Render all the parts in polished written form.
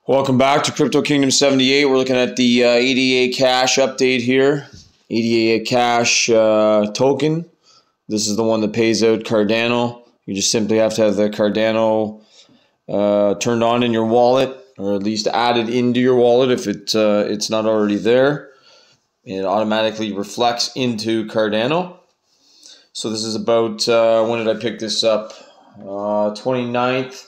Welcome back to Crypto Kingdom 78. We're looking at the ADA Cash update here. ADA Cash token. This is the one that pays out Cardano. You just simply have to have the Cardano turned on in your wallet, or at least added into your wallet if it's not already there. It automatically reflects into Cardano. So this is about, when did I pick this up? 29th.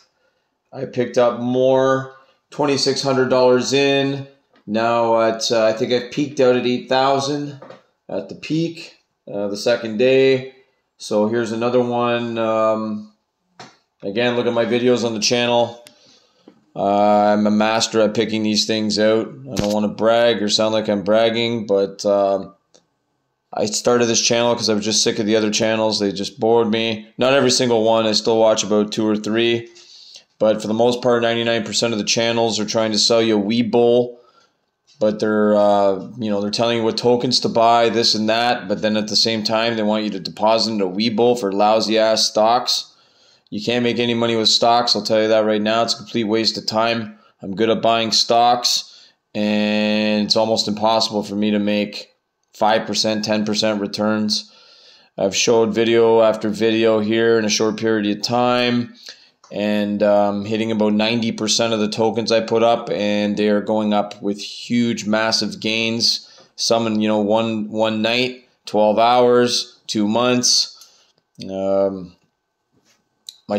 I picked up more. $2,600 in. Now at I think I peaked out at 8,000 at the peak the second day. So here's another one. Again, look at my videos on the channel. I'm a master at picking these things out. I don't want to brag or sound like I'm bragging, but I started this channel because I was just sick of the other channels. They just bored me. Not every single one. I still watch about 2 or 3. But for the most part, 99% of the channels are trying to sell you a Webull, but they're they're telling you what tokens to buy, this and that. But then at the same time, they want you to deposit into Webull for lousy ass stocks. You can't make any money with stocks. I'll tell you that right now. It's a complete waste of time. I'm good at buying stocks, and it's almost impossible for me to make 5%, 10% returns. I've showed video after video here in a short period of time, and hitting about 90% of the tokens I put up, and they are going up with huge, massive gains. Some in one night, 12 hours, 2 months. My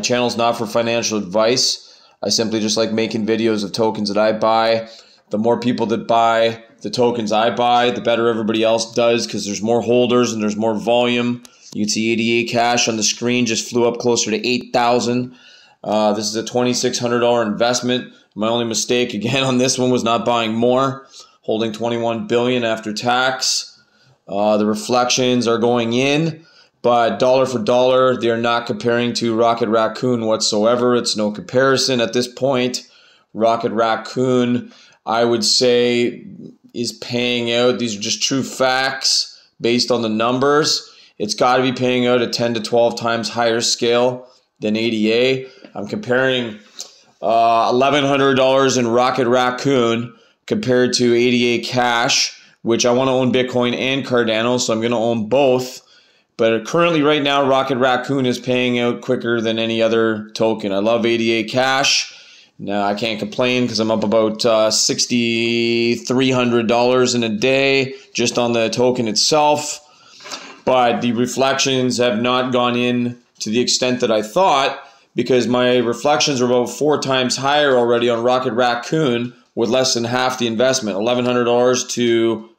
channel's not for financial advice. I simply just like making videos of tokens that I buy. The more people that buy the tokens I buy, the better everybody else does, because there's more holders and there's more volume. You can see ADA Cash on the screen just flew up closer to 8,000. This is a $2,600 investment. My only mistake again on this one was not buying more, holding $21 billion after tax. The reflections are going in, but dollar for dollar, they are not comparing to Rocket Raccoon whatsoever. It's no comparison at this point. Rocket Raccoon, I would say, is paying out. These are just true facts based on the numbers. It's got to be paying out at 10 to 12 times higher scale than ADA. I'm comparing $1,100 in Rocket Raccoon compared to ADA Cash, which I want to own Bitcoin and Cardano, so I'm going to own both. But currently right now, Rocket Raccoon is paying out quicker than any other token. I love ADA Cash. Now, I can't complain because I'm up about $6,300 in a day just on the token itself. But the reflections have not gone in to the extent that I thought, because my reflections are about 4 times higher already on Rocket Raccoon with less than half the investment, $1,100 to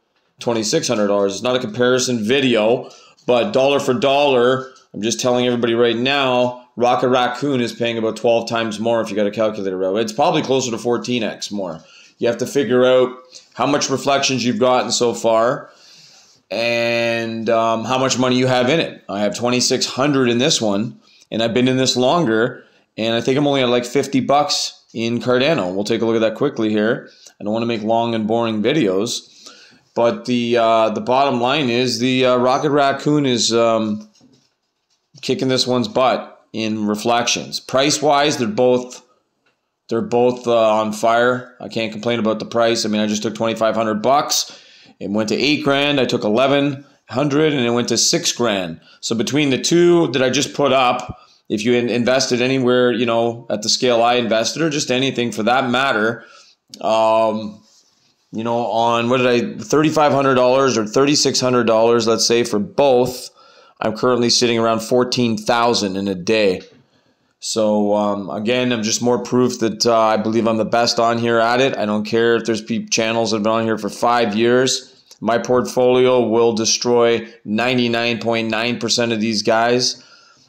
$2,600. It's not a comparison video, but dollar for dollar, I'm just telling everybody right now, Rocket Raccoon is paying about 12 times more if you got a calculator out. It's probably closer to 14x more. You have to figure out how much reflections you've gotten so far and how much money you have in it. I have $2,600 in this one, and I've been in this longer, and I think I'm only at like $50 in Cardano. We'll take a look at that quickly here. I don't want to make long and boring videos, but the bottom line is the Rocket Raccoon is kicking this one's butt in reflections. Price-wise, they're both on fire. I can't complain about the price. I mean, I just took $2,500. It went to $8,000. I took $1,100, and it went to $6,000. So between the two that I just put up, if you invested anywhere, at the scale I invested, or just anything for that matter, on what did I, $3,500 or $3,600, let's say, for both, I'm currently sitting around $14,000 in a day. So again, I'm just more proof that I believe I'm the best on here at it. I don't care if there's channels that have been on here for 5 years. My portfolio will destroy 99.9% of these guys.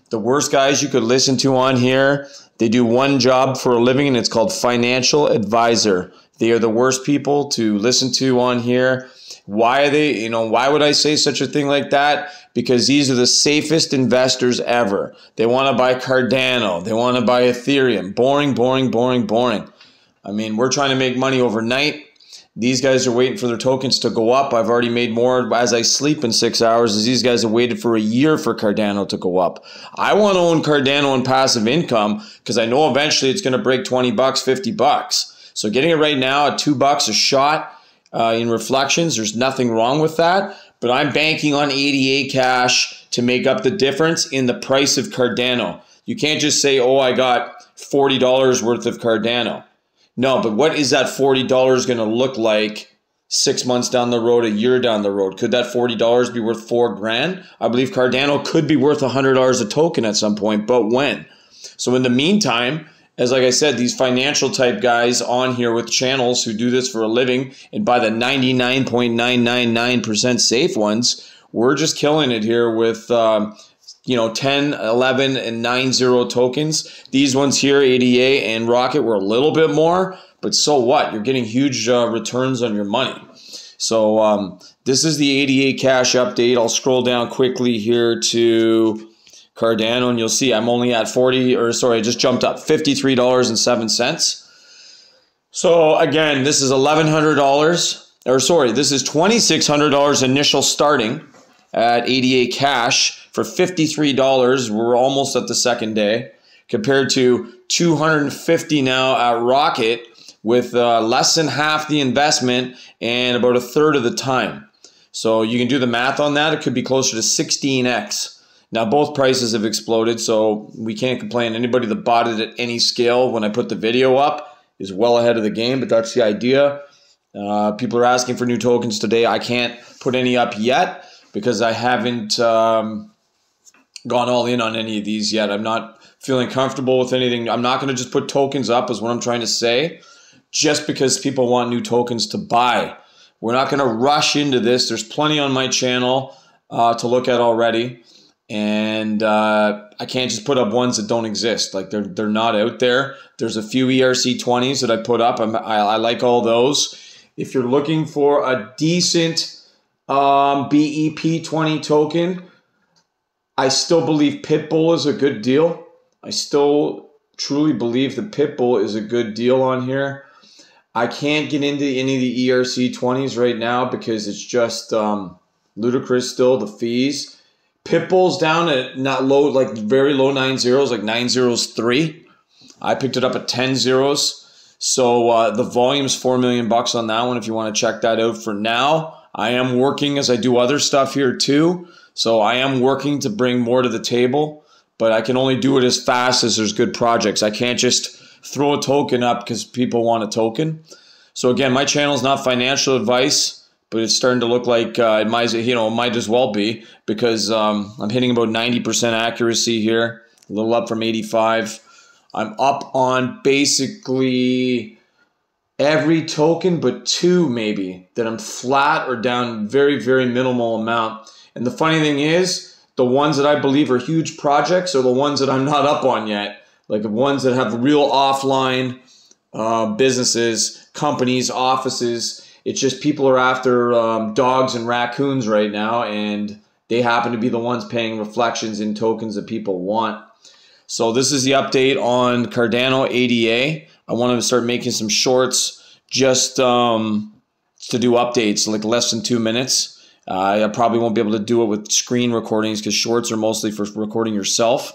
The worst guys you could listen to on here, they do one job for a living, and it's called financial advisor. They are the worst people to listen to on here. Why are they, why would I say such a thing like that? Because these are the safest investors ever. They want to buy Cardano. They want to buy Ethereum. Boring, boring, boring, boring. I mean, we're trying to make money overnight. These guys are waiting for their tokens to go up. I've already made more as I sleep in 6 hours as these guys have waited for a year for Cardano to go up. I want to own Cardano and passive income because I know eventually it's going to break $20, $50. So getting it right now at $2 a shot in reflections, there's nothing wrong with that. But I'm banking on ADA cash to make up the difference in the price of Cardano. You can't just say, oh, I got $40 worth of Cardano. No, but what is that $40 going to look like 6 months down the road, a year down the road? Could that $40 be worth $4 grand? I believe Cardano could be worth $100 a token at some point, but when? So in the meantime, as like I said, these financial type guys on here with channels who do this for a living and buy the 99.999% safe ones, we're just killing it here with 10, 11, and 9.0 tokens. These ones here, ADA and Rocket, were a little bit more, but so what? You're getting huge returns on your money. So this is the ADA cash update. I'll scroll down quickly here to Cardano, and you'll see I'm only at I just jumped up $53.07. So again, this is $1,100, this is $2,600 initial starting at ADA cash for $53. We're almost at the second day, compared to $250 now at Rocket with less than half the investment and about a third of the time. So you can do the math on that. It could be closer to 16x. Now, both prices have exploded, so we can't complain. Anybody that bought it at any scale when I put the video up is well ahead of the game, but that's the idea. People are asking for new tokens today. I can't put any up yet because I haven't gone all in on any of these yet. I'm not feeling comfortable with anything. I'm not going to just put tokens up, is what I'm trying to say, just because people want new tokens to buy. We're not going to rush into this. There's plenty on my channel to look at already. And I can't just put up ones that don't exist. Like they're not out there. There's a few ERC20s that I put up. I like all those. If you're looking for a decent BEP20 token, I still believe Pitbull is a good deal. I still truly believe that Pitbull is a good deal on here. I can't get into any of the ERC20s right now because it's just ludicrous still, the fees. Pitbull's down at not low, like very low 9.0s, like 9.03. I picked it up at 10 zeros. So the volume's $4 million on that one if you want to check that out for now. I am working as I do other stuff here too. So I am working to bring more to the table, but I can only do it as fast as there's good projects. I can't just throw a token up because people want a token. So again, my channel is not financial advice, but it's starting to look like it might as well be, because I'm hitting about 90% accuracy here, a little up from 85. I'm up on basically every token but two maybe that I'm flat or down very, very minimal amount. And the funny thing is, the ones that I believe are huge projects are the ones that I'm not up on yet, like the ones that have real offline businesses, companies, offices. It's just people are after dogs and raccoons right now, and they happen to be the ones paying reflections in tokens that people want. So this is the update on Cardano ADA. I wanted to start making some shorts just to do updates, like less than 2 minutes. I probably won't be able to do it with screen recordings because shorts are mostly for recording yourself.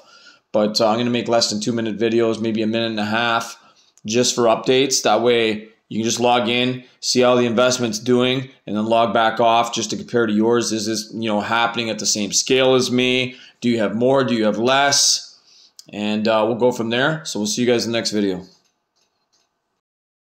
But I'm going to make less than 2 minute videos, maybe a minute and a half, just for updates. That way you can just log in, see how the investment's doing, and then log back off just to compare to yours. Is this, happening at the same scale as me? Do you have more? Do you have less? And we'll go from there. So we'll see you guys in the next video.